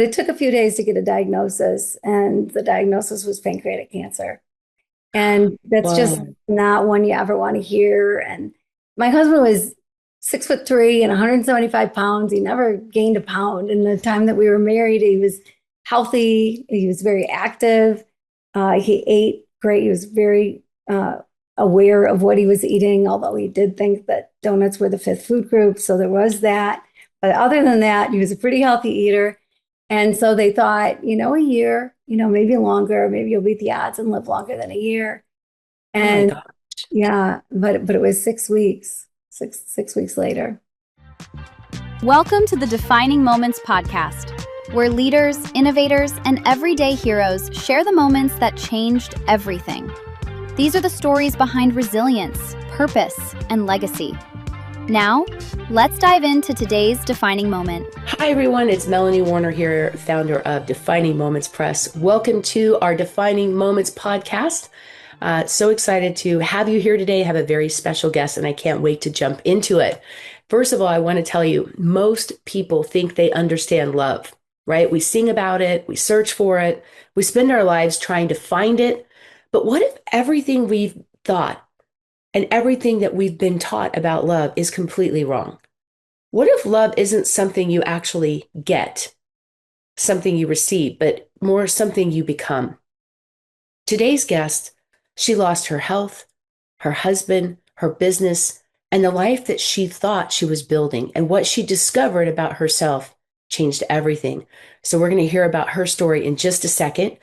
but it took a few days to get a diagnosis, and the diagnosis was pancreatic cancer. And that's just Wow. not one you ever want to hear. And my husband was 6'3" and 175 pounds. He never gained a pound. In the time that we were married, he was healthy. He was very active. He ate great. He was very aware of what he was eating, although he did think that donuts were the fifth food group. So there was that. But other than that, he was a pretty healthy eater. And so they thought, a year, maybe longer, maybe you'll beat the odds and live longer than a year. Oh my And God. yeah, but it was 6 weeks, six weeks later. Welcome to the Defining Moments podcast, where leaders, innovators, and everyday heroes share the moments that changed everything. These are the stories behind resilience, purpose, and legacy. Now, let's dive into today's defining moment. Hi, everyone. It's Melanie Warner here, founder of Defining Moments Press. Welcome to our Defining Moments podcast. So excited to have you here today. I have a very special guest, and I can't wait to jump into it. First of all, I want to tell you, most people think they understand love, right? We sing about it, we search for it, we spend our lives trying to find it. But what if everything we've thought and everything that we've been taught about love is completely wrong? What if love isn't something you actually get, something you receive, but more something you become? Today's guest, she lost her health, her husband, her business, and the life that she thought she was building. And what she discovered about herself changed everything. So we're going to hear about her story in just a second.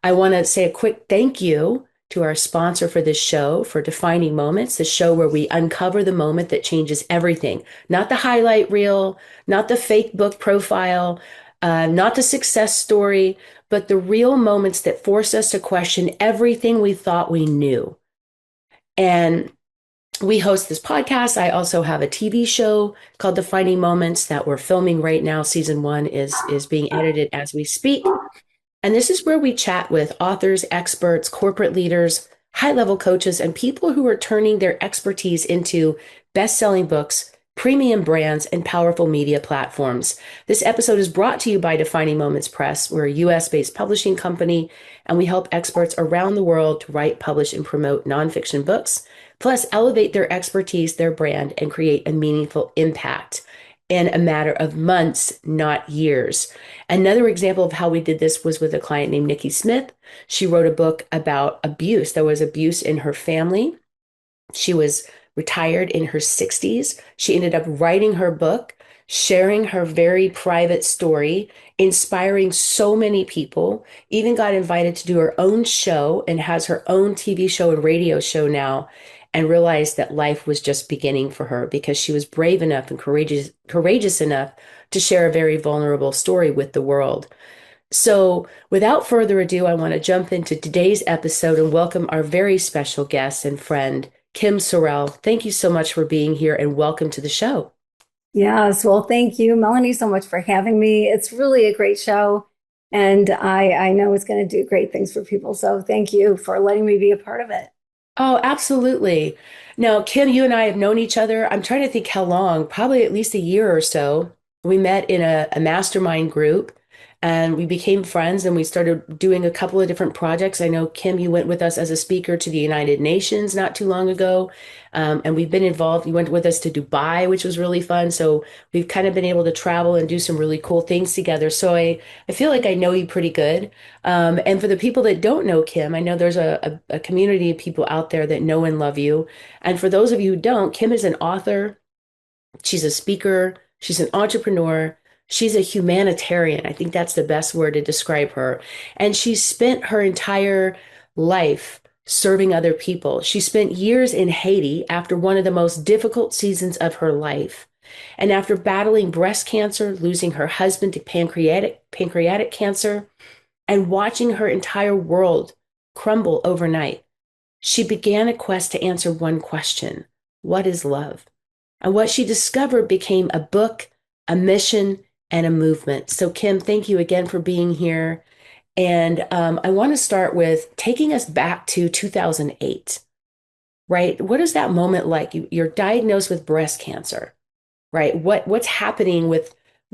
I want to say a quick thank you to our sponsor for this show, for Defining Moments, the show where we uncover the moment that changes everything. Not the highlight reel, not the fake book profile, not the success story, but the real moments that force us to question everything we thought we knew. And we host this podcast. I also have a TV show called Defining Moments that we're filming right now. Season 1 is being edited as we speak. And this is where we chat with authors, experts, corporate leaders, high-level coaches, and people who are turning their expertise into best-selling books, premium brands, and powerful media platforms. This episode is brought to you by Defining Moments Press. We're a US-based publishing company, and we help experts around the world to write, publish, and promote nonfiction books, plus elevate their expertise, their brand, and create a meaningful impact in a matter of months, not years. Another example of how we did this was with a client named Nikki Smith. She wrote a book about abuse. There was abuse in her family. She was retired in her 60s. She ended up writing her book, sharing her very private story, inspiring so many people, even got invited to do her own show and has her own TV show and radio show now, and realized that life was just beginning for her because she was brave enough and courageous enough to share a very vulnerable story with the world. So, without further ado, I want to jump into today's episode and welcome our very special guest and friend, Kim Sorrelle. Thank you so much for being here and welcome to the show. Yes, well, thank you, Melanie, so much for having me. It's really a great show, and I know it's going to do great things for people. So thank you for letting me be a part of it. Oh, absolutely. Now, Kim, you and I have known each other. I'm trying to think how long, probably at least a year or so. We met in a mastermind group and we became friends and we started doing a couple of different projects. I know, Kim, you went with us as a speaker to the United Nations not too long ago. And we've been involved. You went with us to Dubai, which was really fun. So we've kind of been able to travel and do some really cool things together. So I feel like I know you pretty good. And for the people that don't know Kim, I know there's a community of people out there that know and love you. And for those of you who don't, Kim is an author, she's a speaker, she's an entrepreneur, she's a humanitarian. I think that's the best word to describe her. And she spent her entire life serving other people. She spent years in Haiti after one of the most difficult seasons of her life. And after battling breast cancer, losing her husband to pancreatic cancer, and watching her entire world crumble overnight, she began a quest to answer one question: what is love? And what she discovered became a book, a mission, and a movement. So, Kim, thank you again for being here. And I want to start with taking us back to 2008, right? What is that moment like? You're diagnosed with breast cancer, right? What's happening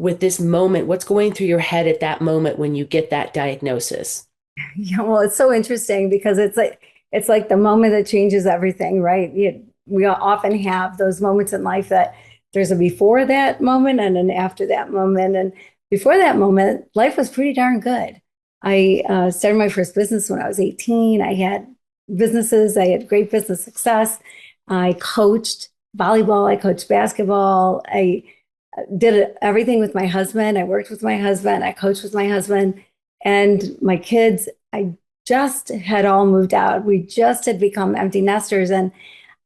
with this moment? What's going through your head at that moment when you get that diagnosis? Yeah, well, it's so interesting because it's like the moment that changes everything, right? We often have those moments in life that there's a before that moment and an after that moment. And before that moment, life was pretty darn good. I started my first business when I was 18. I had businesses. I had great business success. I coached volleyball. I coached basketball. I did everything with my husband. I worked with my husband. I coached with my husband. And my kids, I just had all moved out. We just had become empty nesters. And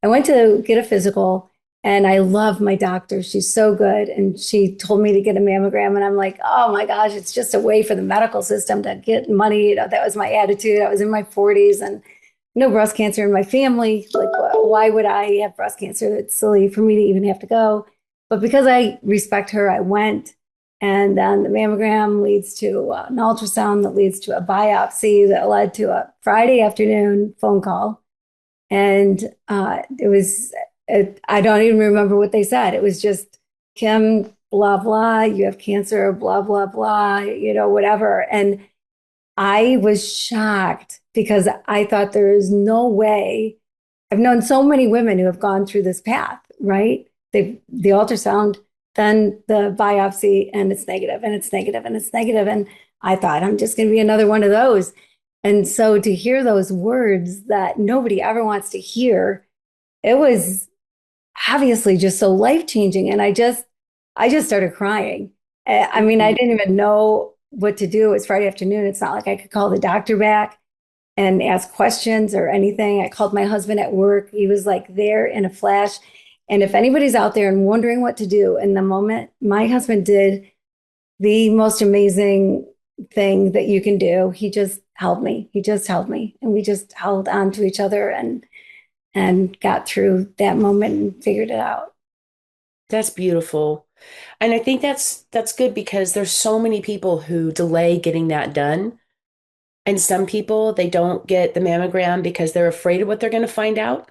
I went to get a physical, and I love my doctor. She's so good. And she told me to get a mammogram. And I'm like, oh my gosh, it's just a way for the medical system to get money. You know, that was my attitude. I was in my 40s and no breast cancer in my family. Like, why would I have breast cancer? It's silly for me to even have to go. But because I respect her, I went. And then the mammogram leads to an ultrasound that leads to a biopsy that led to a Friday afternoon phone call. And I don't even remember what they said. It was just, Kim, blah, blah, you have cancer, blah, blah, blah, whatever. And I was shocked because I thought there is no way. I've known so many women who have gone through this path, right? The ultrasound, then the biopsy, and it's negative, and it's negative, and it's negative. And I thought, I'm just going to be another one of those. And so to hear those words that nobody ever wants to hear, it was obviously just so life-changing. And I just started crying. I mean, I didn't even know what to do. It was Friday afternoon. It's not like I could call the doctor back and ask questions or anything. I called my husband at work. He was like there in a flash. And if anybody's out there and wondering what to do in the moment, my husband did the most amazing thing that you can do. He just held me. He just held me. And we just held on to each other and got through that moment and figured it out. That's beautiful. And I think that's good because there's so many people who delay getting that done. And some people, they don't get the mammogram because they're afraid of what they're going to find out.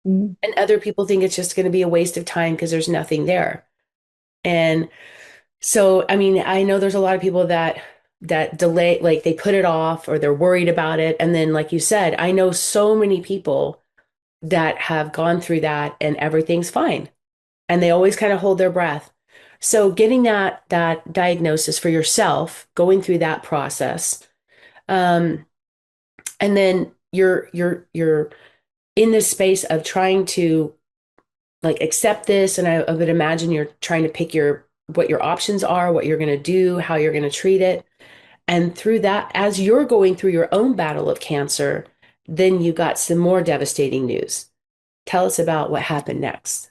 Mm. And other people think it's just going to be a waste of time because there's nothing there. And so, I mean, I know there's a lot of people that delay, like they put it off or they're worried about it. And then, like you said, I know so many people that have gone through that and everything's fine. And they always kind of hold their breath. So getting that diagnosis for yourself, going through that process, and then you're in this space of trying to like accept this. And I would imagine you're trying to pick what your options are, what you're going to do, how you're going to treat it. And through that, as you're going through your own battle of cancer, then you got some more devastating news. Tell us about what happened next.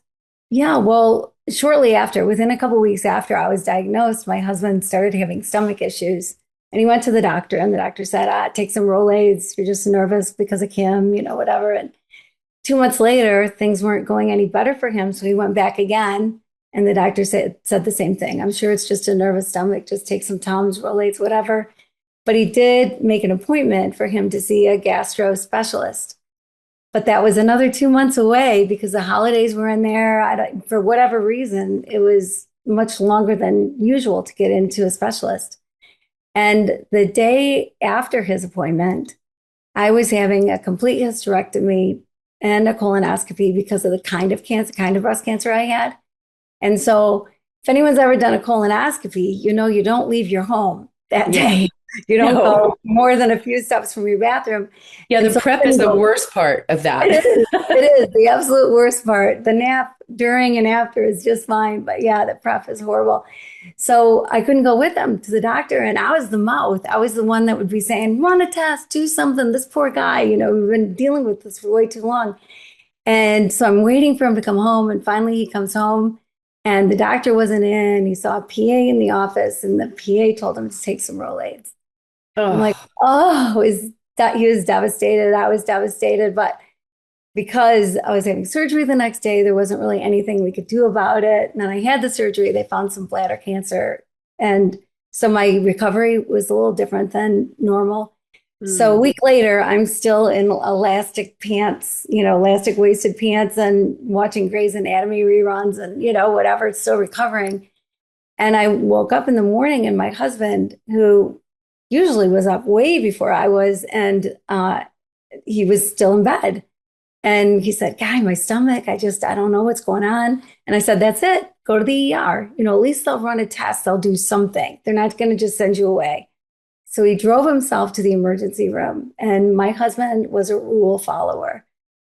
Yeah, well, shortly after, within a couple of weeks after I was diagnosed, my husband started having stomach issues. And he went to the doctor, and the doctor said, take some Rolaids. You're just nervous because of Kim, whatever. And 2 months later, things weren't going any better for him. So he went back again. And the doctor said the same thing. I'm sure it's just a nervous stomach. Just take some Tums, Rolaids, whatever. But he did make an appointment for him to see a gastro specialist. But that was another 2 months away because the holidays were in there. For whatever reason, it was much longer than usual to get into a specialist. And the day after his appointment, I was having a complete hysterectomy and a colonoscopy because of the kind of breast cancer I had. And so if anyone's ever done a colonoscopy, you don't leave your home that day. You don't go more than a few steps from your bathroom. Yeah, the prep is the worst part of that. It is the absolute worst part. The nap during and after is just fine. But yeah, the prep is horrible. So I couldn't go with them to the doctor. And I was the mouth. I was the one that would be saying, run a test, do something. This poor guy, we've been dealing with this for way too long. And so I'm waiting for him to come home. And finally he comes home and the doctor wasn't in. He saw a PA in the office and the PA told him to take some Rolaids. I'm like, he was devastated. I was devastated. But because I was having surgery the next day, there wasn't really anything we could do about it. And then I had the surgery. They found some bladder cancer. And so my recovery was a little different than normal. So a week later, I'm still in elastic pants, elastic waisted pants and watching Grey's Anatomy reruns and, whatever, still recovering. And I woke up in the morning, and my husband, who usually was up way before I was, and he was still in bed. And he said, Guy, my stomach, I don't know what's going on. And I said, that's it. Go to the ER. At least they'll run a test. They'll do something. They're not going to just send you away. So he drove himself to the emergency room. And my husband was a rule follower.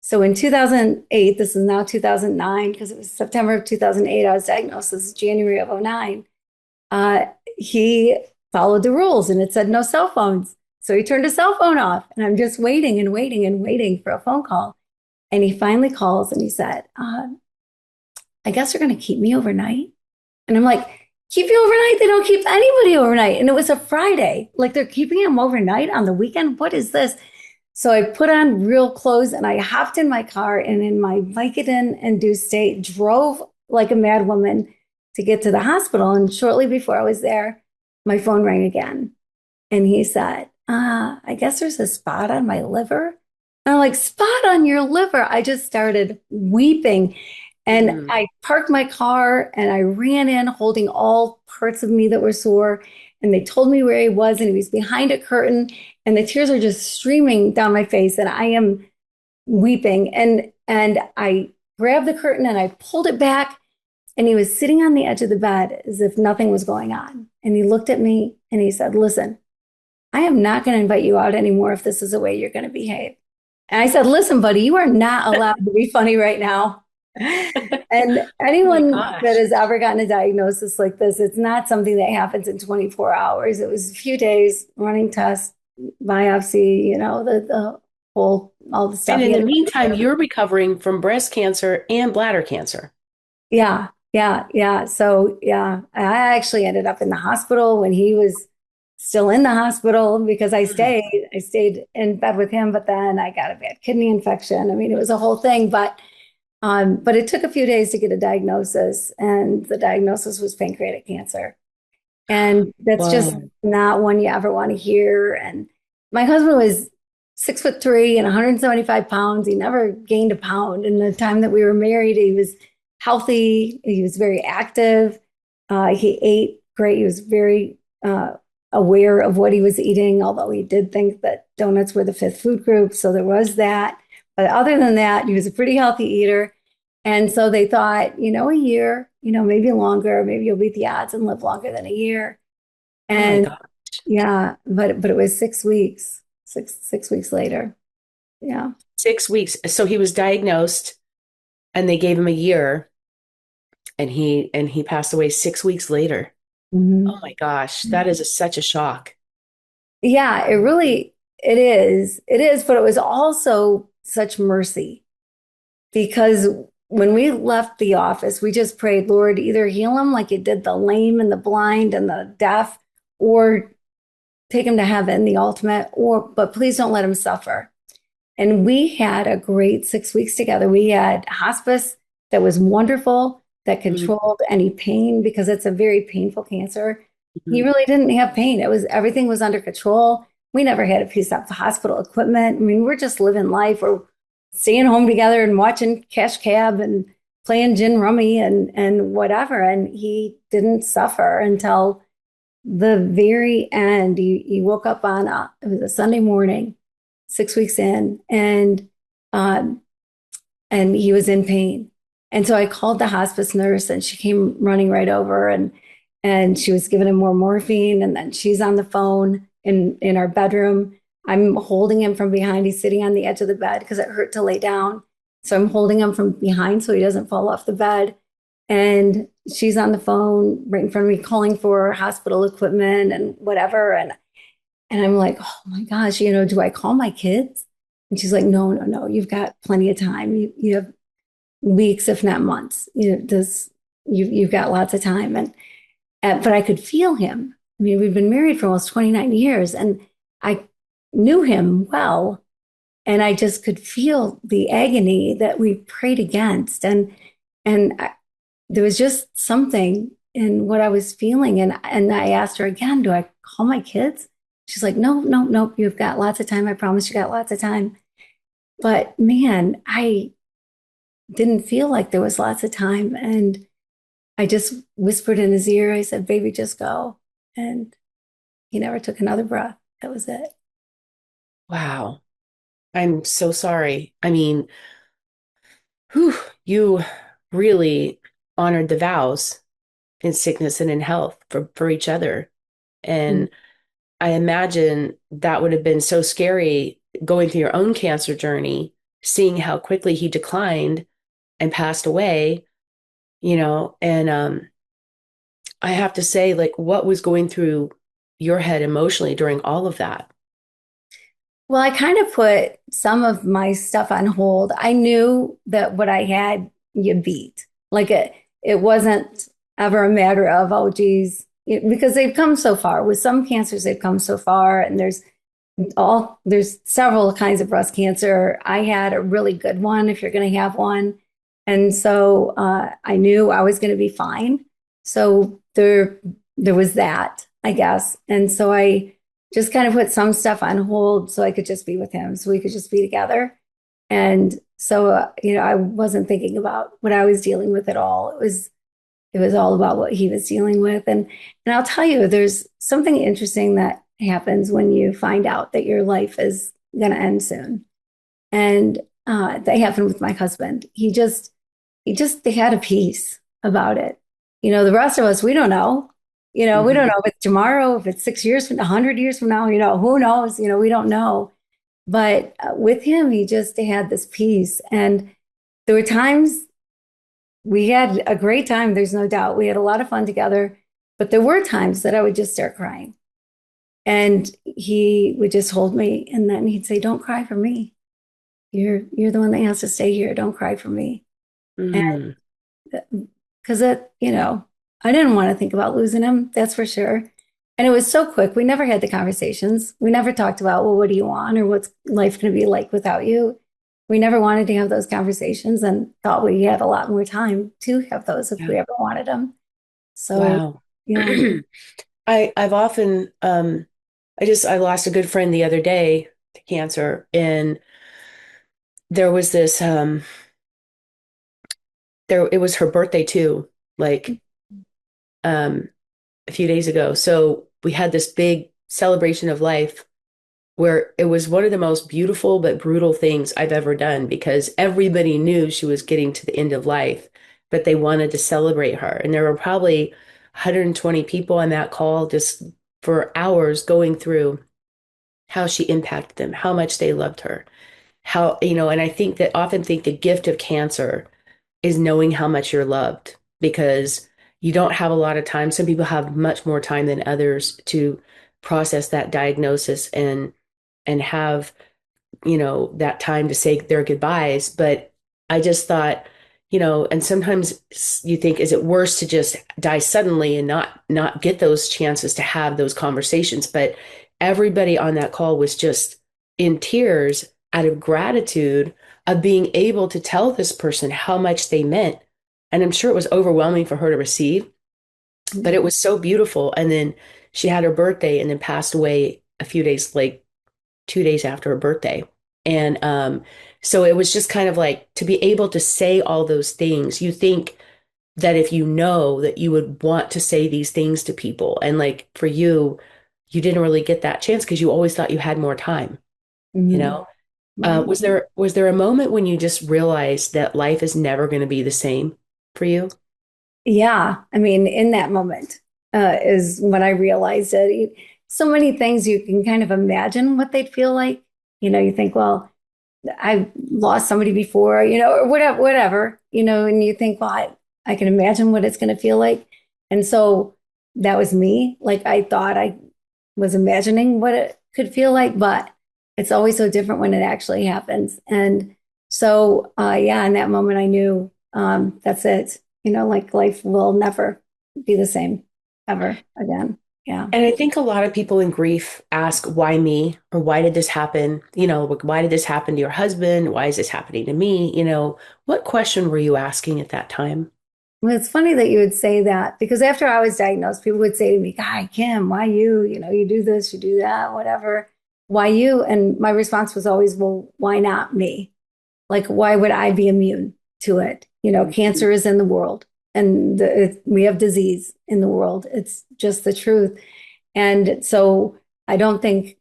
So in 2008, this is now 2009, because it was September of 2008, I was diagnosed. This is January of 2009. He followed the rules, and it said no cell phones. So he turned his cell phone off, and I'm just waiting and waiting and waiting for a phone call. And he finally calls and he said, I guess they're going to keep me overnight. And I'm like, keep you overnight? They don't keep anybody overnight. And it was a Friday. Like, they're keeping him overnight on the weekend? What is this? So I put on real clothes and I hopped in my car, and in my Vicodin-induced state, drove like a mad woman to get to the hospital. And shortly before I was there, my phone rang again. And he said, I guess there's a spot on my liver. And I'm like, spot on your liver? I just started weeping. And I parked my car and I ran in holding all parts of me that were sore. And they told me where he was, and he was behind a curtain, and the tears are just streaming down my face, and I am weeping. And I grabbed the curtain and I pulled it back, and he was sitting on the edge of the bed as if nothing was going on. And he looked at me and he said, listen, I am not going to invite you out anymore if this is the way you're going to behave. And I said, listen, buddy, you are not allowed to be funny right now. And anyone that has ever gotten a diagnosis like this, it's not something that happens in 24 hours. It was a few days, running tests, biopsy, the whole, all the stuff. And in the meantime, you're recovering from breast cancer and bladder cancer. Yeah. So, I actually ended up in the hospital when he was still in the hospital, because I stayed in bed with him, but then I got a bad kidney infection. I mean, it was a whole thing, but it took a few days to get a diagnosis, and the diagnosis was pancreatic cancer. And that's just not one you ever want to hear. And my husband was 6'3" and 175 pounds. He never gained a pound. In the time that we were married, he was healthy. He was very active. He ate great. He was very aware of what he was eating, although he did think that donuts were the fifth food group. So there was that. But other than that, he was a pretty healthy eater. And so they thought, a year, maybe longer, maybe you'll beat the odds and live longer than a year. And but it was 6 weeks, six weeks later. Yeah. 6 weeks. So he was diagnosed, and they gave him a year, and he passed away 6 weeks later. Mm-hmm. Oh my gosh, that is such a shock. Yeah, it is. It is, but it was also such mercy, because when we left the office, we just prayed, Lord, either heal him like you did the lame and the blind and the deaf, or take him to heaven, the ultimate, but please don't let him suffer. And we had a great 6 weeks together. We had hospice that was wonderful, that controlled any pain, because it's a very painful cancer. Mm-hmm. He really didn't have pain. Everything was under control. We never had a piece of hospital equipment. I mean, we're just living life. We're staying home together and watching Cash Cab and playing gin rummy and whatever. And he didn't suffer until the very end. He woke up it was a Sunday morning, 6 weeks in, and he was in pain. And so I called the hospice nurse, and she came running right over, and she was giving him more morphine. And then she's on the phone in our bedroom. I'm holding him from behind. He's sitting on the edge of the bed because it hurt to lay down. So I'm holding him from behind so he doesn't fall off the bed. And she's on the phone right in front of me, calling for hospital equipment and whatever. And I'm like, oh my gosh, do I call my kids? And she's like, no, you've got plenty of time. You have weeks, if not months. You've got lots of time. But I could feel him. I mean, we've been married for almost 29 years, and I knew him well, and I just could feel the agony that we prayed against. And there was just something in what I was feeling. And I asked her again, do I call my kids? She's like, no, you've got lots of time. I promise you got lots of time. But man, I didn't feel like there was lots of time. And I just whispered in his ear. I said, baby, just go. And he never took another breath. That was it. Wow. I'm so sorry. I mean, whew, you really honored the vows in sickness and in health for each other. Mm. And I imagine that would have been so scary going through your own cancer journey, seeing how quickly he declined and passed away, and I have to say, like, what was going through your head emotionally during all of that? Well, I kind of put some of my stuff on hold. I knew that what I had, you beat. Like it wasn't ever a matter of, oh, geez, because they've come so far. With some cancers, they've come so far, and there's several kinds of breast cancer. I had a really good one if you're going to have one. And so I knew I was going to be fine. So there was that, I guess. And so I just kind of put some stuff on hold so I could just be with him, so we could just be together. And so, I wasn't thinking about what I was dealing with at all. It was all about what he was dealing with. And I'll tell you, there's something interesting that happens when you find out that your life is going to end soon. And that happened with my husband. They had a peace about it. The rest of us, we don't know. We don't Mhm. know if it's tomorrow, if it's 6 years from 100 years from now, who knows? We don't know. But with him, he just had this peace. And there were times we had a great time. There's no doubt. We had a lot of fun together. But there were times that I would just start crying. And he would just hold me. And then he'd say, don't cry for me. You're the one that has to stay here. Don't cry for me. And Mm. because I didn't want to think about losing him, that's for sure. And it was so quick. We never had the conversations. We never talked about, well, what do you want or what's life going to be like without you? We never wanted to have those conversations and thought we had a lot more time to have those if Yeah. we ever wanted them. So, Wow. yeah. I've often I lost a good friend the other day to cancer, and there was this there it was her birthday too, like um a few days ago. So we had this big celebration of life where it was one of the most beautiful but brutal things I've ever done because everybody knew she was getting to the end of life, but they wanted to celebrate her. And there were probably 120 people on that call just for hours going through how she impacted them, how much they loved her, and I think that often think the gift of cancer is knowing how much you're loved because you don't have a lot of time. Some people have much more time than others to process that diagnosis and have, that time to say their goodbyes. But I just thought, and sometimes you think, is it worse to just die suddenly and not get those chances to have those conversations? But everybody on that call was just in tears out of gratitude of being able to tell this person how much they meant. And I'm sure it was overwhelming for her to receive, but it was so beautiful. And then she had her birthday and then passed away a few days, like 2 days after her birthday. And so it was just kind of like to be able to say all those things. You think that if you know that you would want to say these things to people. And like for you, you didn't really get that chance because you always thought you had more time, you Mhm. know? Right. Was there a moment when you just realized that life is never going to be the same for you? Yeah. I mean, in that moment is when I realized that so many things you can kind of imagine what they'd feel like. You think, well, I've lost somebody before, or whatever, and you think, well, I can imagine what it's going to feel like. And so that was me. Like I thought I was imagining what it could feel like, but it's always so different when it actually happens. And so, yeah, in that moment, I knew that's it. Like life will never be the same ever again. Yeah. And I think a lot of people in grief ask, why me? Or why did this happen? Like, why did this happen to your husband? Why is this happening to me? What question were you asking at that time? Well, it's funny that you would say that because after I was diagnosed, people would say to me, God, Kim, why you? You do this, you do that, whatever. Why you? And my response was always, well, why not me? Like, why would I be immune to it? Cancer is in the world. and we have disease in the world. It's just the truth. And so I don't think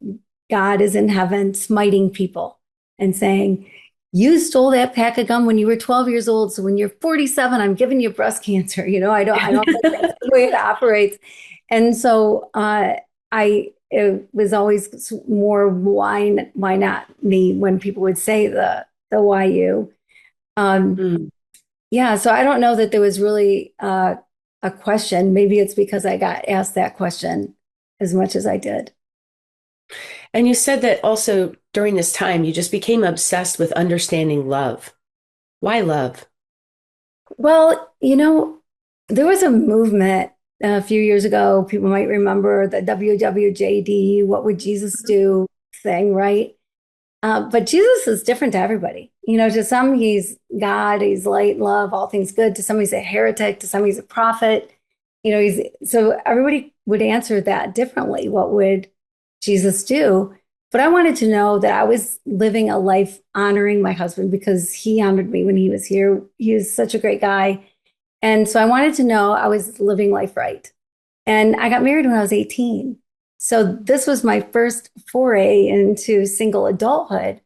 God is in heaven smiting people and saying, you stole that pack of gum when you were 12 years old. So when you're 47, I'm giving you breast cancer. I don't think that's the way it operates. And so it was always more why not me when people would say the why you. Yeah, so I don't know that there was really a question. Maybe it's because I got asked that question as much as I did. And you said that also during this time, you just became obsessed with understanding love. Why love? Well, there was a movement a few years ago. People might remember the WWJD, What Would Jesus Do thing, right? But Jesus is different to everybody. To some, he's God, he's light, love, all things good. To some, he's a heretic. To some, he's a prophet. So everybody would answer that differently. What would Jesus do? But I wanted to know that I was living a life honoring my husband because he honored me when he was here. He was such a great guy. And so I wanted to know I was living life right. And I got married when I was 18. So this was my first foray into single adulthood.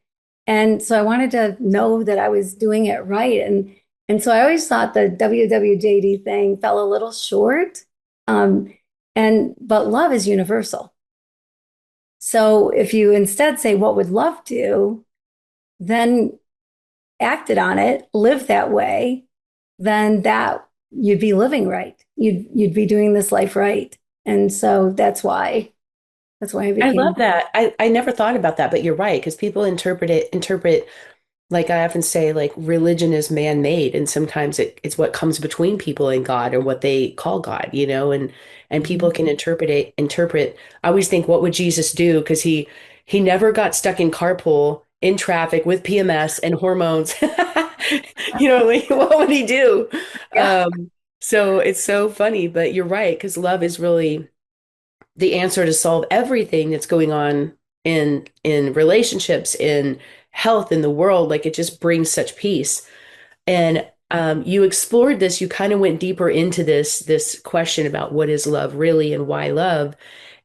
And so I wanted to know that I was doing it right. And so I always thought the WWJD thing fell a little short. But love is universal. So if you instead say, what would love do? Then acted on it, live that way, then that you'd be living right. You'd be doing this life right. And so that's why I I became. love that. I never thought about that, but you're right, because people interpret, like I often say, like religion is man-made, and sometimes it's what comes between people and God, or what they call God, and people can interpret. I always think, what would Jesus do? Because he never got stuck in carpool in traffic with PMS and hormones. Like, what would he do? Yeah. So it's so funny, but you're right, because love is really the answer to solve everything that's going on in relationships, in health, in the world. Like, it just brings such peace. And you explored this. You kind of went deeper into this question about what is love really and why love.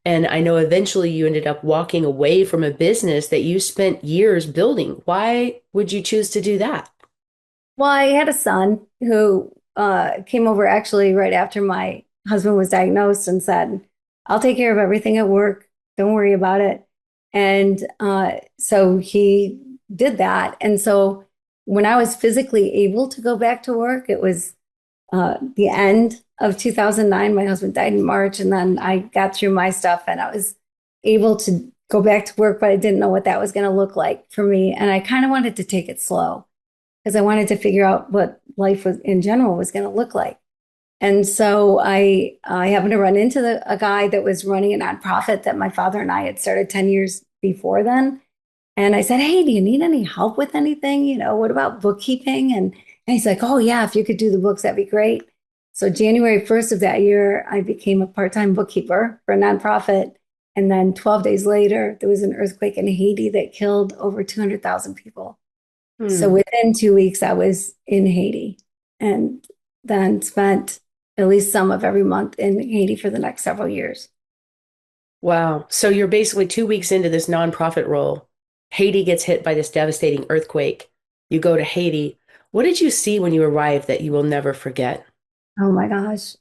And I know eventually you ended up walking away from a business that you spent years building. Why would you choose to do that? Well, I had a son who came over actually right after my husband was diagnosed and said, I'll take care of everything at work. Don't worry about it. And so he did that. And so when I was physically able to go back to work, it was the end of 2009. My husband died in March, and then I got through my stuff and I was able to go back to work, but I didn't know what that was going to look like for me. And I kind of wanted to take it slow because I wanted to figure out what life was in general was going to look like. And so I happened to run into a guy that was running a nonprofit that my father and I had started 10 years before then. And I said, hey, do you need any help with anything? What about bookkeeping? And he's like, oh, yeah, if you could do the books, that'd be great. So January 1st of that year, I became a part-time bookkeeper for a nonprofit. And then 12 days later, there was an earthquake in Haiti that killed over 200,000 people. So within 2 weeks, I was in Haiti and then spent at least some of every month in Haiti for the next several years. Wow. So you're basically 2 weeks into this nonprofit role. Haiti gets hit by this devastating earthquake. You go to Haiti. What did you see when you arrived that you will never forget? Oh my gosh.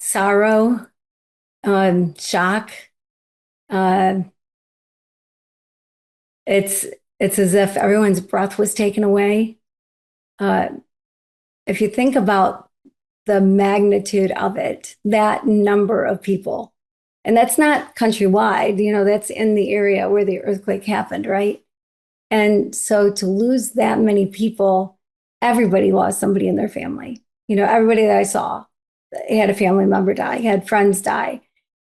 Sorrow, shock. Uh, it's as if everyone's breath was taken away. If you think about the magnitude of it, that number of people, and that's not countrywide, that's in the area where the earthquake happened, right? And so to lose that many people, everybody lost somebody in their family. Everybody that I saw had a family member die, had friends die.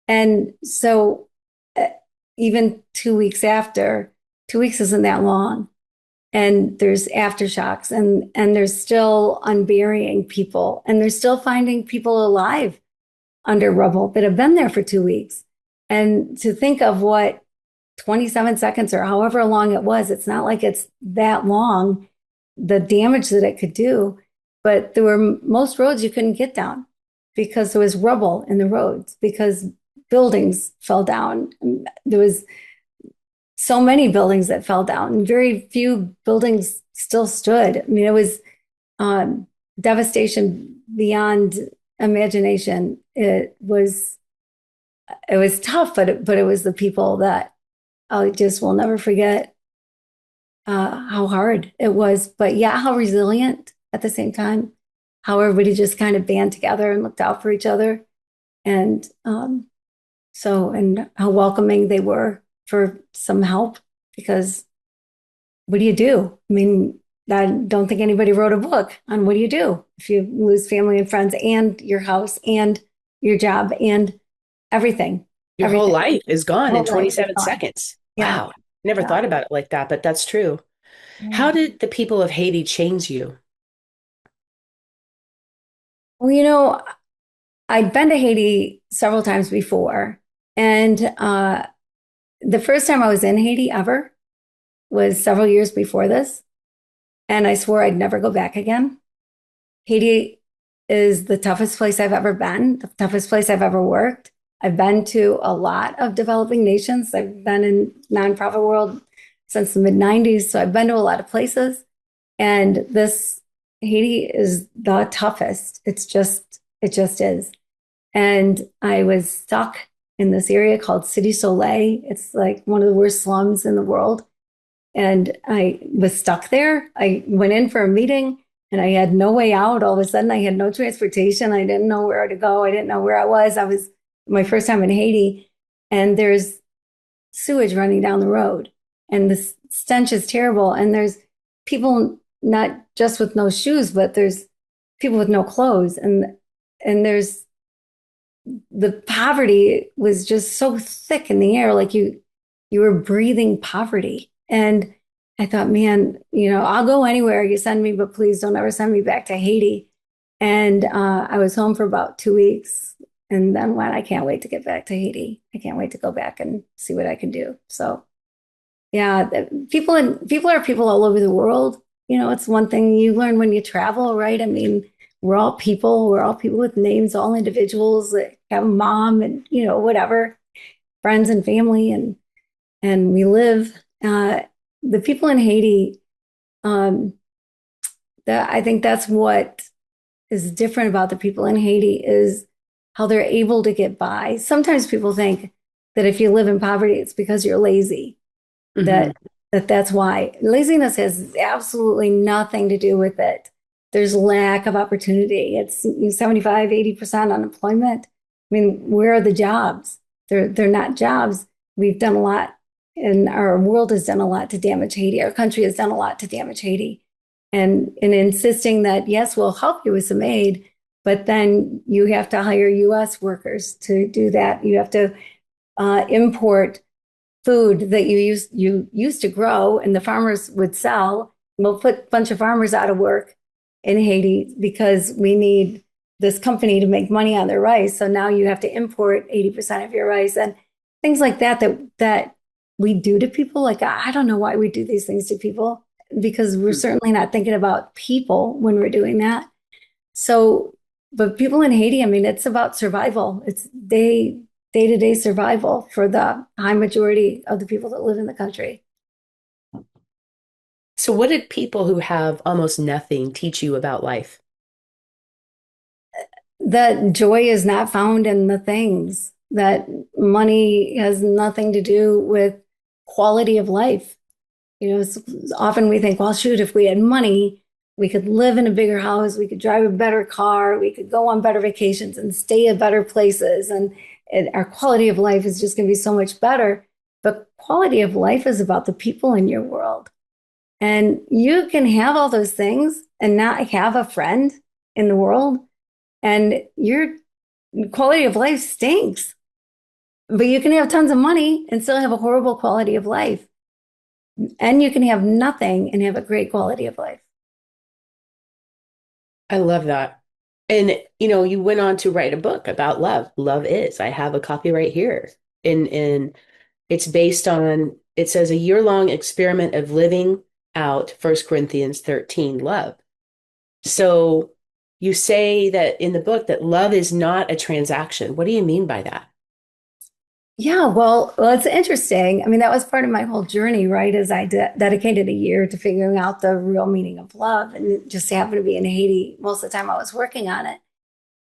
And so even 2 weeks after, 2 weeks isn't that long. And there's aftershocks and there's still unburying people and they're still finding people alive under rubble that have been there for 2 weeks. And to think of what 27 seconds or however long it was, it's not like it's that long. the damage that it could do. But there were most roads you couldn't get down because there was rubble in the roads, because buildings fell down. There was so many buildings that fell down, and very few buildings still stood. I mean, it was devastation beyond imagination. It was tough, but it was the people that I just will never forget how hard it was, but yeah, how resilient at the same time, how everybody just kind of band together and looked out for each other. And and how welcoming they were for some help, because what do you do? I mean, I don't think anybody wrote a book on what do you do if you lose family and friends and your house and your job and everything. Your whole life is gone in 27 gone. seconds. Yeah. Wow. Never thought about it like that, but that's true. How did the people of Haiti change you? Well, I'd been to Haiti several times before. And the first time I was in Haiti ever was several years before this. And I swore I'd never go back again. Haiti is the toughest place I've ever been, the toughest place I've ever worked. I've been to a lot of developing nations. I've been in nonprofit world since the mid-90s. So I've been to a lot of places. And this Haiti is the toughest. It just is. And I was stuck in this area called City Soleil. It's like one of the worst slums in the world. And I was stuck there. I went in for a meeting and I had no way out. All of a sudden, I had no transportation. I didn't know where to go. I didn't know where I was. I was my first time in Haiti, and there's sewage running down the road, and the stench is terrible. And there's people not just with no shoes, but there's people with no clothes, and there's the poverty was just so thick in the air, like you were breathing poverty. And I thought, man, I'll go anywhere you send me, but please don't ever send me back to Haiti. And I was home for about 2 weeks, and then I can't wait to get back to Haiti. I can't wait to go back and see what I can do. So, yeah, people are people all over the world. It's one thing you learn when you travel, right? I mean, we're all people. We're all people with names, all individuals that have a mom and whatever, friends and family, and we live. The people in Haiti, I think that's what is different about the people in Haiti is how they're able to get by. Sometimes people think that if you live in poverty, it's because you're lazy. Mm-hmm. That's why. Laziness has absolutely nothing to do with it. There's lack of opportunity. It's 75, 80% unemployment. I mean, where are the jobs? They're not jobs. We've done a lot, and our world has done a lot to damage Haiti. Our country has done a lot to damage Haiti. And insisting that, yes, we'll help you with some aid, but then you have to hire U.S. workers to do that. You have to import food that you used to grow and the farmers would sell. We'll put a bunch of farmers out of work in Haiti because we need this company to make money on their rice. So now you have to import 80% of your rice and things like that we do to people. Like, I don't know why we do these things to people, because we're certainly not thinking about people when we're doing that. So, but people in Haiti, I mean, it's about survival. It's day-to-day survival for the high majority of the people that live in the country. So what did people who have almost nothing teach you about life? That joy is not found in the things, that money has nothing to do with quality of life. Often we think, well, shoot, if we had money, we could live in a bigger house, we could drive a better car, we could go on better vacations and stay at better places. And our quality of life is just going to be so much better. But quality of life is about the people in your world. And you can have all those things and not have a friend in the world, and your quality of life stinks. But you can have tons of money and still have a horrible quality of life. And you can have nothing and have a great quality of life. I love that. And, you went on to write a book about love. Love is. I have a copy right here. And it's based on, it says, a year-long experiment of living out 1 Corinthians 13, love. So you say that in the book that love is not a transaction. What do you mean by that? Yeah, well, it's interesting. I mean, that was part of my whole journey, right? As I dedicated a year to figuring out the real meaning of love, and it just happened to be in Haiti most of the time I was working on it.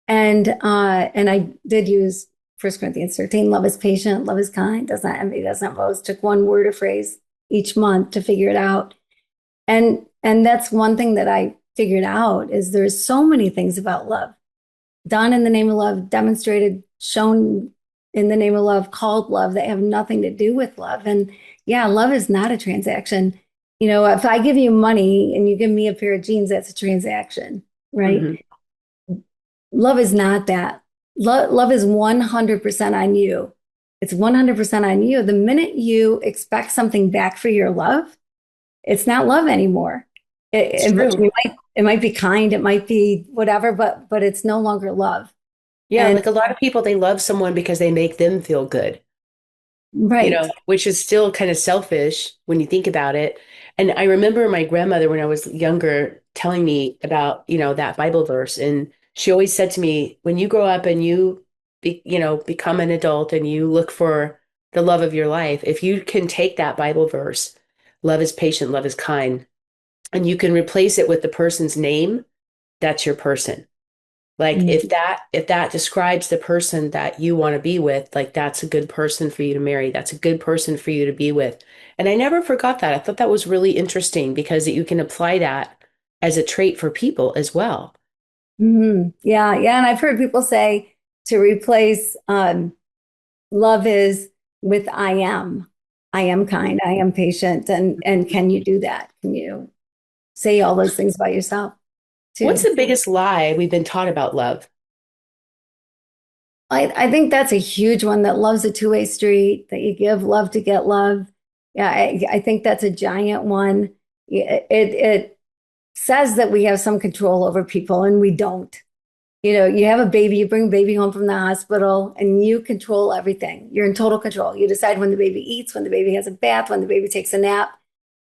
And I did use 1 Corinthians 13, love is patient, love is kind, does not envy, does not boast. Took one word or phrase each month to figure it out. And that's one thing that I figured out is there's so many things about love done in the name of love, demonstrated, shown in the name of love, called love that have nothing to do with love. And yeah, love is not a transaction. You know, if I give you money and you give me a pair of jeans, that's a transaction, right? Mhm. Love is not that. Love is 100% on you. It's 100% on you. The minute you expect something back for your love, it's not love anymore. It's true. It might be kind, it might be whatever, but it's no longer love. Yeah, And like a lot of people, they love someone because they make them feel good, right. which is still kind of selfish when you think about it. And I remember my grandmother when I was younger telling me about, that Bible verse. And she always said to me, when you grow up and become an adult and you look for the love of your life, if you can take that Bible verse, love is patient, love is kind, and you can replace it with the person's name, that's your person. Like Mm. if that describes the person that you want to be with, like that's a good person for you to marry. That's a good person for you to be with. And I never forgot that. I thought that was really interesting because you can apply that as a trait for people as well. Yeah, yeah. And I've heard people say to replace love is with I am. I am kind, I am patient. And can you do that? Can you say all those things about yourself What's too? the biggest lie we've been taught about love? I think that's a huge one that love's a two-way street, that you give love to get love. Yeah, I think that's a giant one. It says that we have some control over people and we don't. You know, you have a baby, you bring baby home from the hospital and you control everything. You're in total control. You decide when the baby eats, when the baby has a bath, when the baby takes a nap.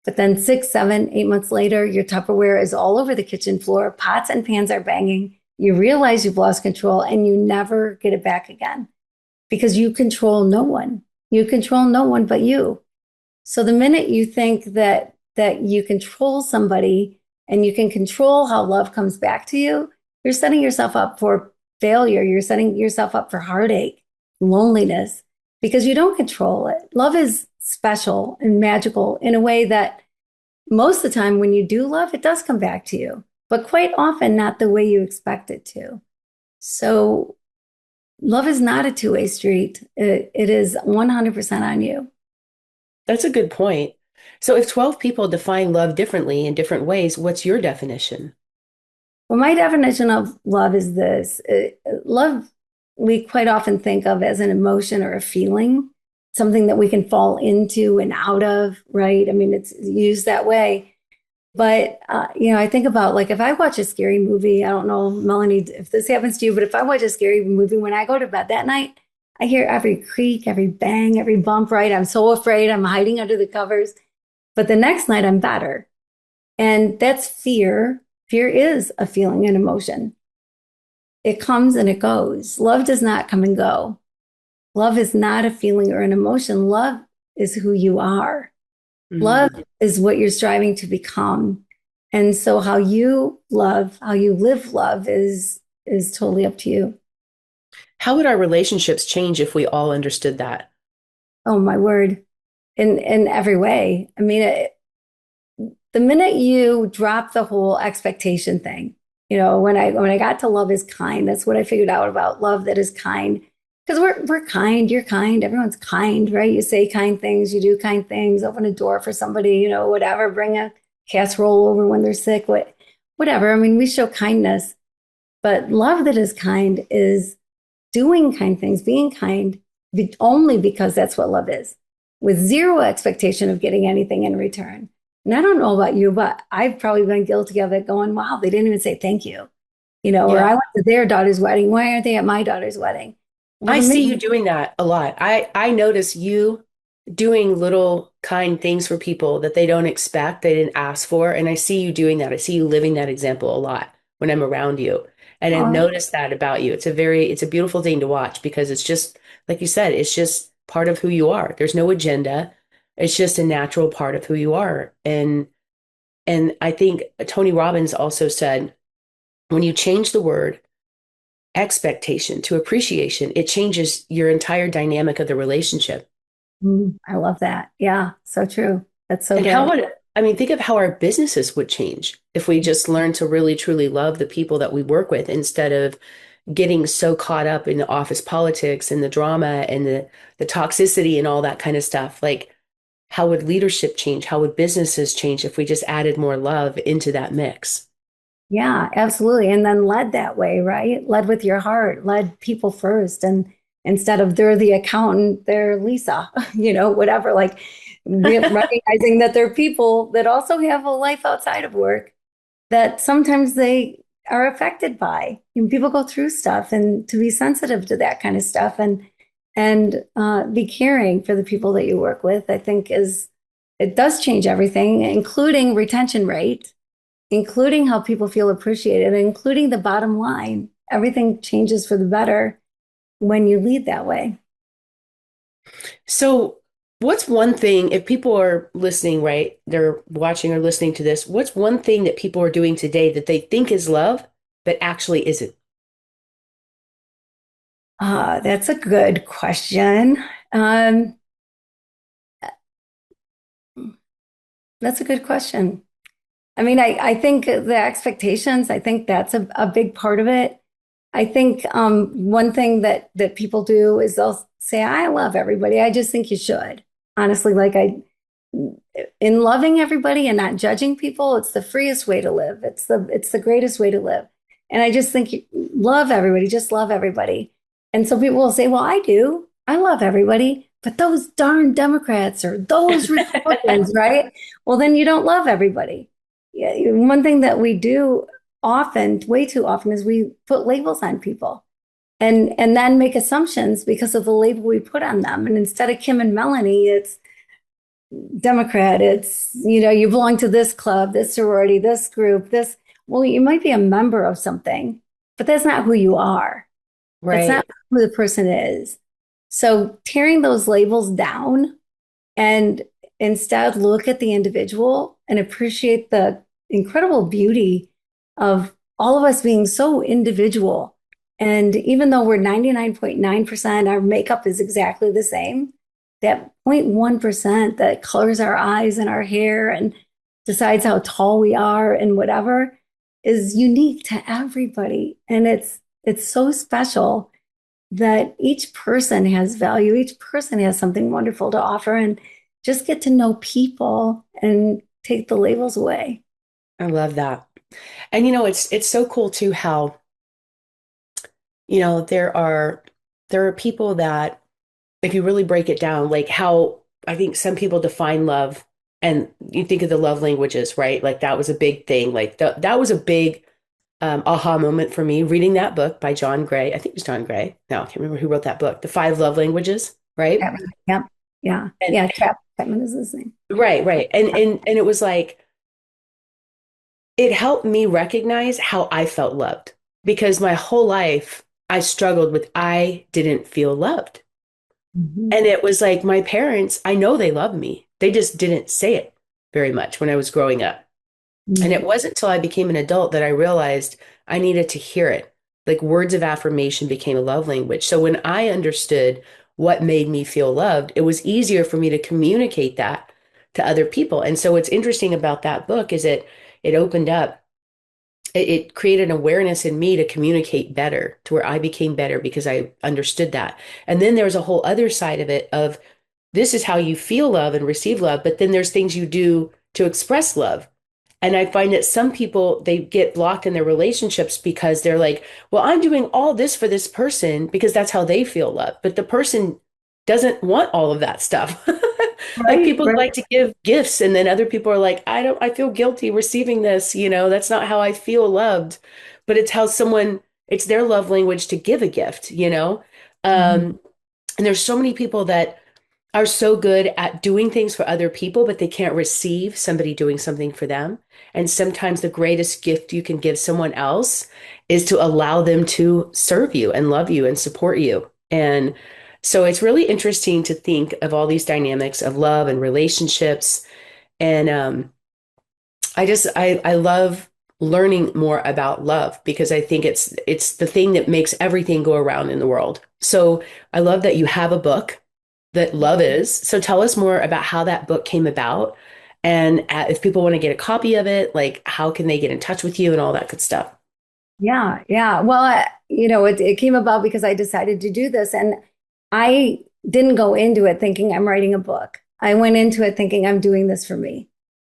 But then 6, 7, 8 months later, your Tupperware is all over the kitchen floor. Pots and pans are banging. You realize you've lost control and you never get it back again because you control no one. You control no one but you. So the minute you think that you control somebody and you can control how love comes back to you, you're setting yourself up for failure. You're setting yourself up for heartache, loneliness, because you don't control it. Love is special and magical in a way that most of the time when you do love, it does come back to you, but quite often not the way you expect it to. So love is not a two-way street. It is 100% on you. That's a good point. So if 12 people define love differently in different ways, what's your definition? Well, my definition of love is this. Love, we quite often think of as an emotion or a feeling, something that we can fall into and out of, right? I mean, it's used that way. But, I think about like if I watch a scary movie, I don't know, Melanie, if this happens to you, but if I watch a scary movie, when I go to bed that night, I hear every creak, every bang, every bump, right? I'm so afraid I'm hiding under the covers. But the next night I'm better. And that's fear. Fear is a feeling and emotion. It comes and it goes. Love does not come and go. Love is not a feeling or an emotion. Love is who you are. Love Mm. is what you're striving to become. And so how you love, how you live love is totally up to you. How would our relationships change if we all understood that? Oh my word. In every way. I mean, the minute you drop the whole expectation thing, when I got to love is kind, that's what I figured out about love that is kind. Because we're kind, you're kind, everyone's kind, right? You say kind things, you do kind things, open a door for somebody, whatever, bring a casserole over when they're sick, whatever. I mean, we show kindness, but love that is kind is doing kind things, being kind, only because that's what love is, with zero expectation of getting anything in return. And I don't know about you, but I've probably been guilty of it going, wow, they didn't even say thank you, or Yeah. I went to their daughter's wedding. Why aren't they at my daughter's wedding? Well, I the see minute you doing that a lot. I notice you doing little kind things for people that they don't expect, they didn't ask for. And I see you doing that. I see you living that example a lot when I'm around you. And I've Oh, noticed that about you. It's a beautiful thing to watch because it's just, like you said, it's just part of who you are. There's no agenda. It's just a natural part of who you are. And I think Tony Robbins also said, when you change the word expectation to appreciation, it changes your entire dynamic of the relationship. I love that. Yeah, so true. That's so And how good. would, I mean, think of how our businesses would change if we just learned to really, truly love the people that we work with instead of getting so caught up in the office politics and the drama and the toxicity and all that kind of stuff. Like, how would leadership change? How would businesses change if we just added more love into that mix? Yeah, absolutely. And then led that way, right? Led with your heart, led people first. And instead of they're the accountant, they're Lisa, whatever, like recognizing that they're people that also have a life outside of work that sometimes they are affected by. And people go through stuff, and to be sensitive to that kind of stuff and be caring for the people that you work with, I think it does change everything, including retention rate, including how people feel appreciated, including the bottom line. Everything changes for the better when you lead that way. So, what's one thing, if people are listening, right? They're watching or listening to this, what's one thing that people are doing today that they think is love, but actually isn't? That's a good question. Um, that's a good question. I mean, I think the expectations, I think that's a big part of it. I think one thing that people do is they'll say, I love everybody. I just think you should. Honestly, in loving everybody and not judging people, it's the freest way to live. It's the greatest way to live. And I just think you love everybody, just love everybody. And so people will say, well, I do. I love everybody, but those darn Democrats or those Republicans, right? Well, then you don't love everybody. Yeah, one thing that we do often, way too often, is we put labels on people and then make assumptions because of the label we put on them. And instead of Kim and Melanie, it's Democrat. It's, you belong to this club, this sorority, this group, this. Well, you might be a member of something, but that's not who you are. That's not Right. who the person is. So tearing those labels down and instead look at the individual and appreciate the incredible beauty of all of us being so individual. And even though we're 99.9%, our makeup is exactly the same, that 0.1% that colors our eyes and our hair and decides how tall we are and whatever is unique to everybody. And it's so special that each person has value, each person has something wonderful to offer, and just get to know people and take the labels away. I love that. And it's so cool too how, there are people that if you really break it down, like how I think some people define love and you think of the love languages, right? Like that was a big thing. Like that was a big aha moment for me reading that book by John Gray. I think it was John Gray. No, I can't remember who wrote that book, The Five Love Languages, right? Chapman. Yep. Yeah. And Yeah. Chapman is his name. right, right. And it was like it helped me recognize how I felt loved because my whole life I struggled with I didn't feel loved. Mhm. And it was like my parents, I know they love me. They just didn't say it very much when I was growing up. And it Mhm. wasn't until I became an adult that I realized I needed to hear it. Like words of affirmation became a love language. So when I understood what made me feel loved, it was easier for me to communicate that to other people. And so what's interesting about that book is it opened up, it created an awareness in me to communicate better, to where I became better because I understood that. And then there's a whole other side of it of this is how you feel love and receive love, but then there's things you do to express love. And I find that some people, they get blocked in their relationships because they're like, well, I'm doing all this for this person because that's how they feel love. But the person doesn't want all of that stuff. Like Right. people Right. like to give gifts and then other people are like, I feel guilty receiving this, that's not how I feel loved. But it's how it's their love language to give a gift. Mhm. And there's so many people that are so good at doing things for other people, but they can't receive somebody doing something for them. And sometimes the greatest gift you can give someone else is to allow them to serve you and love you and support you. And so it's really interesting to think of all these dynamics of love and relationships. And I love learning more about love because I think it's the thing that makes everything go around in the world. So I love that you have a book that love is. So tell us more about how that book came about. And if people want to get a copy of it, like how can they get in touch with you and all that good stuff? Yeah, yeah. Well, it came about because I decided to do this, and I didn't go into it thinking I'm writing a book. I went into it thinking I'm doing this for me.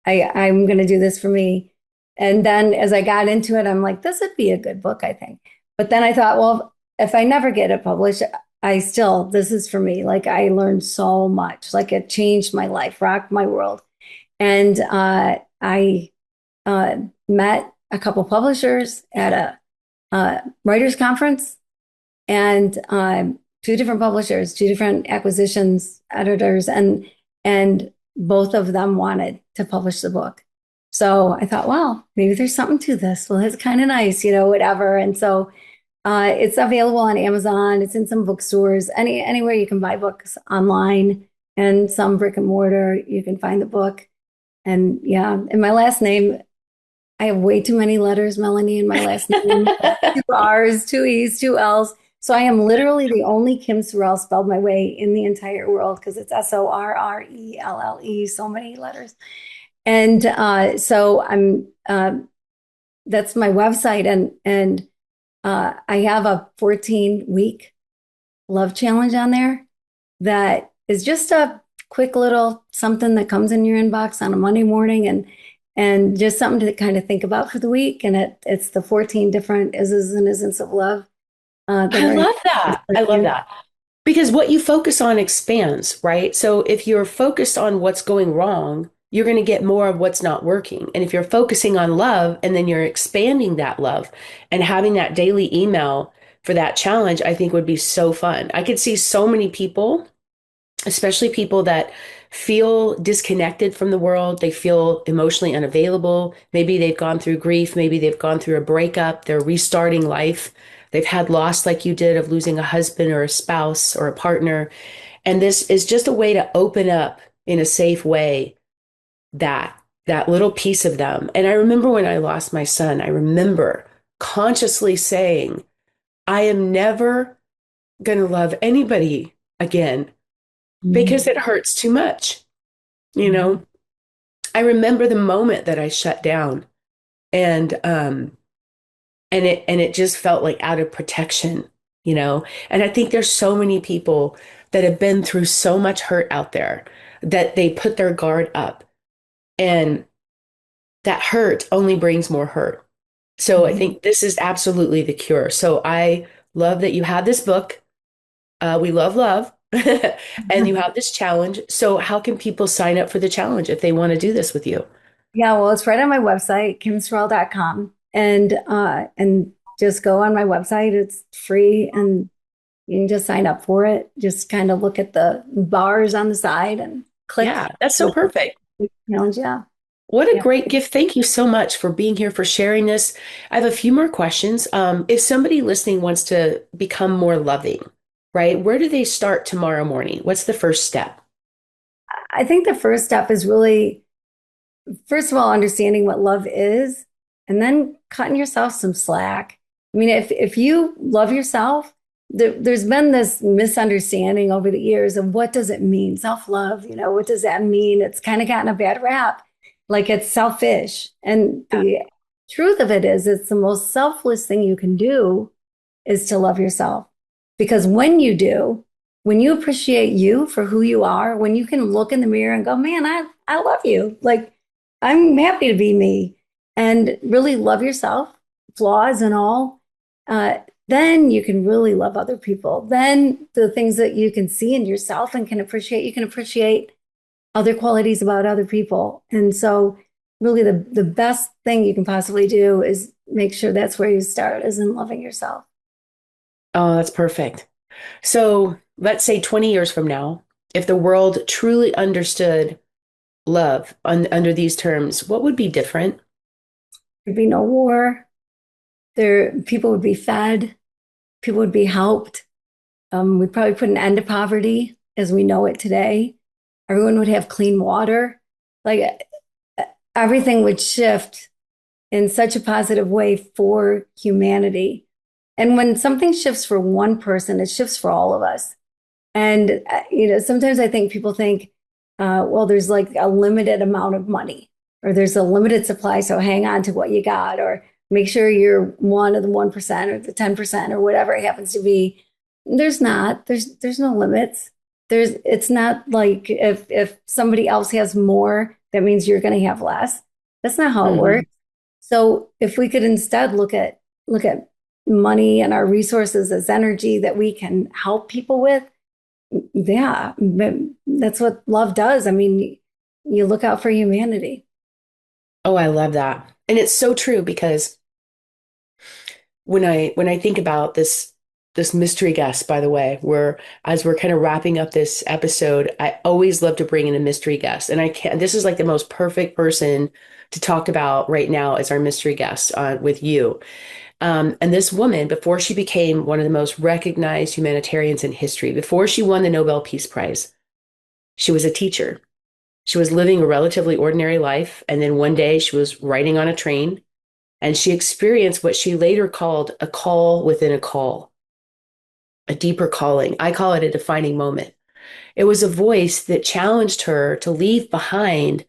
I'm going to do this for me. And then as I got into it, I'm like, this would be a good book, I think. But then I thought, well, if I never get it published, this is for me. Like I learned so much, like it changed my life, rocked my world. And I met a couple publishers at a writers conference, and two different publishers, two different acquisitions editors, and both of them wanted to publish the book. So I thought, well, maybe there's something to this. Well, it's kind of nice, whatever. And so it's available on Amazon. It's in some bookstores, anywhere you can buy books online, and some brick and mortar. You can find the book. And yeah, and my last name, I have way too many letters, Melanie, in my last name. Two R's, two E's, two L's. So I am literally the only Kim Sorrelle spelled my way in the entire world because it's Sorrelle, so many letters. And so that's my website, and I have a 14-week love challenge on there that is just a quick little something that comes in your inbox on a Monday morning, and just something to kind of think about for the week. And it's the 14 different is's and isn'ts of love. I love that. I love that. Because what you focus on expands, right? So if you're focused on what's going wrong, you're going to get more of what's not working. And if you're focusing on love and then you're expanding that love and having that daily email for that challenge, I think would be so fun. I could see so many people, especially people that feel disconnected from the world. They feel emotionally unavailable. Maybe they've gone through grief. Maybe they've gone through a breakup. They're restarting life. They've had loss like you did of losing a husband or a spouse or a partner. And this is just a way to open up in a safe way that little piece of them. And I remember when I lost my son, I remember consciously saying, I am never going to love anybody again because it hurts too much. I remember the moment that I shut down, and it just felt like out of protection, and I think there's so many people that have been through so much hurt out there that they put their guard up, and that hurt only brings more hurt. So I think this is absolutely the cure. So I love that you have this book. We love love. And you have this challenge. So how can people sign up for the challenge if they want to do this with you? Yeah, well, it's right on my website, kimsorrelle.com. And just go on my website. It's free, and you can just sign up for it. Just kind of look at the bars on the side and click. Yeah, that's so perfect. Challenge, yeah. What a great gift. Thank you so much for being here, for sharing this. I have a few more questions. If somebody listening wants to become more loving, right? Where do they start tomorrow morning? What's the first step? I think the first step is really, first of all, understanding what love is, and then cutting yourself some slack. I mean, if you love yourself, there's been this misunderstanding over the years of what does it mean, self-love, what does that mean? It's kind of gotten a bad rap, like it's selfish. And the truth of it is, it's the most selfless thing you can do is to love yourself. Because when you do, when you appreciate you for who you are, when you can look in the mirror and go, man, I love you. Like, I'm happy to be me, and really love yourself, flaws and all, then you can really love other people. Then the things that you can see in yourself and you can appreciate other qualities about other people. And so really the best thing you can possibly do is make sure that's where you start, is in loving yourself. Oh, that's perfect. So let's say 20 years from now, if the world truly understood love under these terms, what would be different? There'd be no war. People would be fed. People would be helped. We'd probably put an end to poverty as we know it today. Everyone would have clean water. Like everything would shift in such a positive way for humanity. And when something shifts for one person, it shifts for all of us. And, sometimes I think people think, well, there's like a limited amount of money or there's a limited supply. So hang on to what you got or make sure you're one of the 1% or the 10% or whatever it happens to be. There's not, there's no limits. It's not like if somebody else has more, that means you're going to have less. That's not how it works. So if we could instead look at money and our resources as energy that we can help people with, yeah, that's what love does. I mean, you look out for humanity. Oh, I love that. And it's so true because when I think about this mystery guest, by the way, as we're kind of wrapping up this episode, I always love to bring in a mystery guest. And this is like the most perfect person to talk about right now as our mystery guest with you. And this woman, before she became one of the most recognized humanitarians in history, before she won the Nobel Peace Prize, she was a teacher. She was living a relatively ordinary life. And then one day she was riding on a train and she experienced what she later called a call within a call, a deeper calling. I call it a defining moment. It was a voice that challenged her to leave behind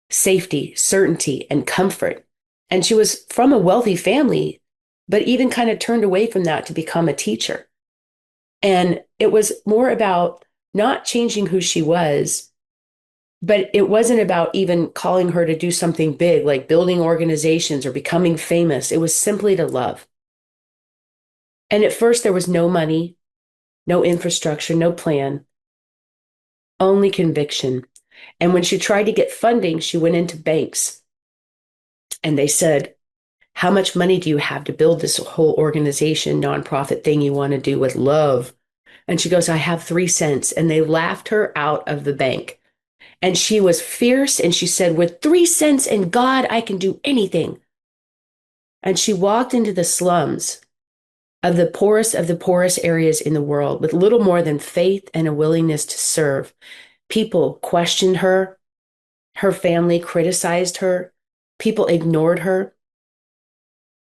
safety, certainty, and comfort. And she was from a wealthy family, but even kind of turned away from that to become a teacher. And it was more about not changing who she was, but it wasn't about even calling her to do something big, like building organizations or becoming famous. It was simply to love. And at first, there was no money, no infrastructure, no plan, only conviction. And when she tried to get funding, she went into banks and they said, how much money do you have to build this whole organization, nonprofit thing you want to do with love? And she goes, I have 3 cents. And they laughed her out of the bank. And she was fierce. And she said, with 3 cents and God, I can do anything. And she walked into the slums of the poorest areas in the world with little more than faith and a willingness to serve. People questioned her. Her family criticized her. People ignored her.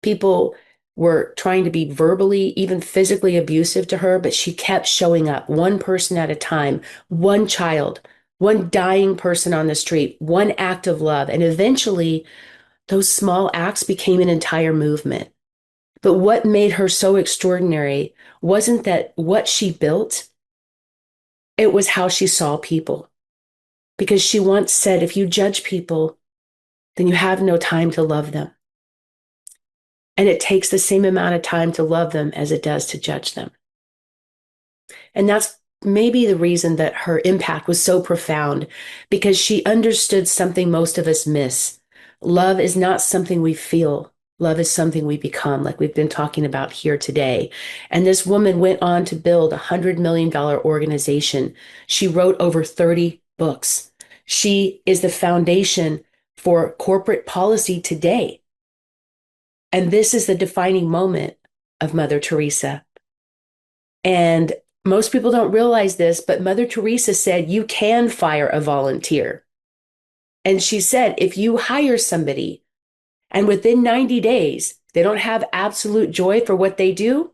People were trying to be verbally, even physically abusive to her, but she kept showing up one person at a time, one child, one dying person on the street, one act of love. And eventually, those small acts became an entire movement. But what made her so extraordinary wasn't that what she built, it was how she saw people. Because she once said, if you judge people, then you have no time to love them. And it takes the same amount of time to love them as it does to judge them. And that's maybe the reason that her impact was so profound, because she understood something most of us miss. Love is not something we feel. Love is something we become, like we've been talking about here today. And this woman went on to build a $100 million organization. She wrote over 30 books. She is the foundation for corporate policy today. And this is the defining moment of Mother Teresa. And most people don't realize this, but Mother Teresa said, you can fire a volunteer. And she said, if you hire somebody and within 90 days, they don't have absolute joy for what they do,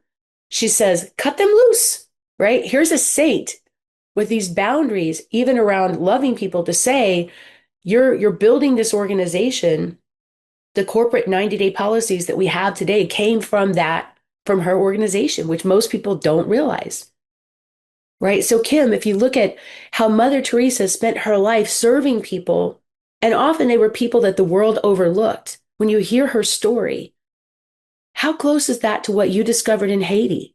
she says, cut them loose, right? Here's a saint with these boundaries, even around loving people, to say, you're building this organization. The corporate 90-day policies that we have today came from her organization, which most people don't realize. Right? So Kim, if you look at how Mother Teresa spent her life serving people, and often they were people that the world overlooked, when you hear her story, how close is that to what you discovered in Haiti?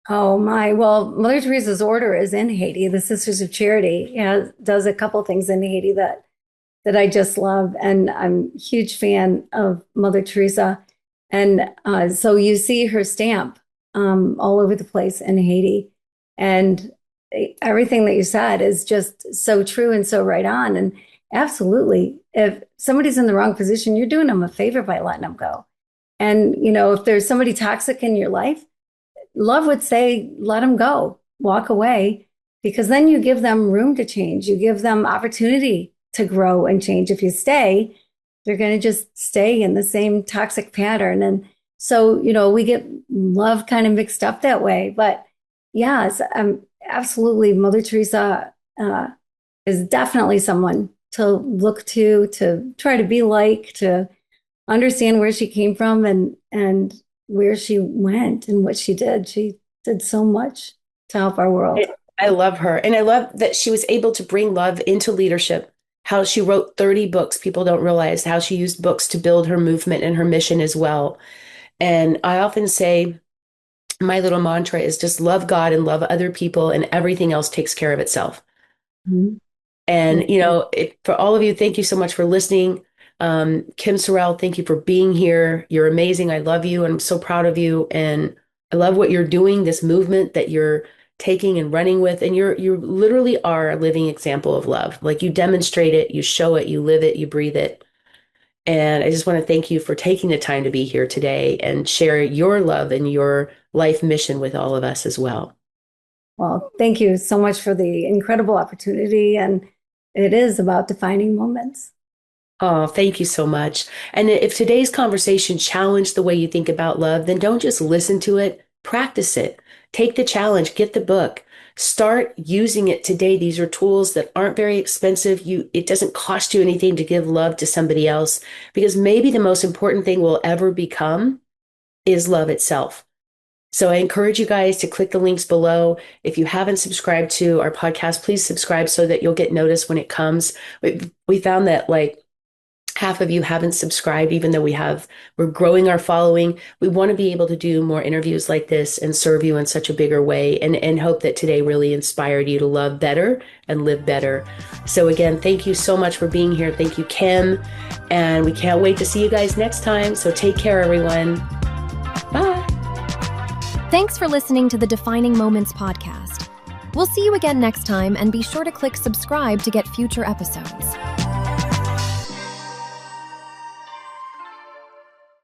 Oh my, well, Mother Teresa's order is in Haiti. The Sisters of Charity does a couple things in Haiti that I just love. And I'm a huge fan of Mother Teresa. And so you see her stamp all over the place in Haiti. And everything that you said is just so true and so right on. And absolutely, if somebody's in the wrong position, you're doing them a favor by letting them go. And, if there's somebody toxic in your life, love would say, let them go, walk away, because then you give them room to change. You give them opportunity to grow and change. If you stay, they're going to just stay in the same toxic pattern. And so, we get love kind of mixed up that way. But yes, absolutely. Mother Teresa is definitely someone to look to try to be like, to understand where she came from and where she went and what she did. She did so much to help our world. I love her. And I love that she was able to bring love into leadership, how she wrote 30 books. People don't realize how she used books to build her movement and her mission as well. And I often say, my little mantra is just love God and love other people, and everything else takes care of itself. Mm-hmm. And, for all of you, thank you so much for listening. Kim Sorrelle, thank you for being here. You're amazing. I love you. I'm so proud of you. And I love what you're doing, this movement that you're taking and running with. And you literally are a living example of love. Like, you demonstrate it, you show it, you live it, you breathe it. And I just want to thank you for taking the time to be here today and share your love and your life mission with all of us as well. Well, thank you so much for the incredible opportunity. And it is about defining moments. Oh, thank you so much. And if today's conversation challenged the way you think about love, then don't just listen to it, practice it. Take the challenge, get the book, start using it today. These are tools that aren't very expensive. It doesn't cost you anything to give love to somebody else, because maybe the most important thing we'll ever become is love itself. So I encourage you guys to click the links below. If you haven't subscribed to our podcast, please subscribe so that you'll get notice when it comes. We found that half of you haven't subscribed, even though we're growing our following. We want to be able to do more interviews like this and serve you in such a bigger way, and hope that today really inspired you to love better and live better. So again, thank you so much for being here. Thank you, Kim. And we can't wait to see you guys next time. So take care, everyone. Bye. Thanks for listening to the Defining Moments podcast. We'll see you again next time, and be sure to click subscribe to get future episodes.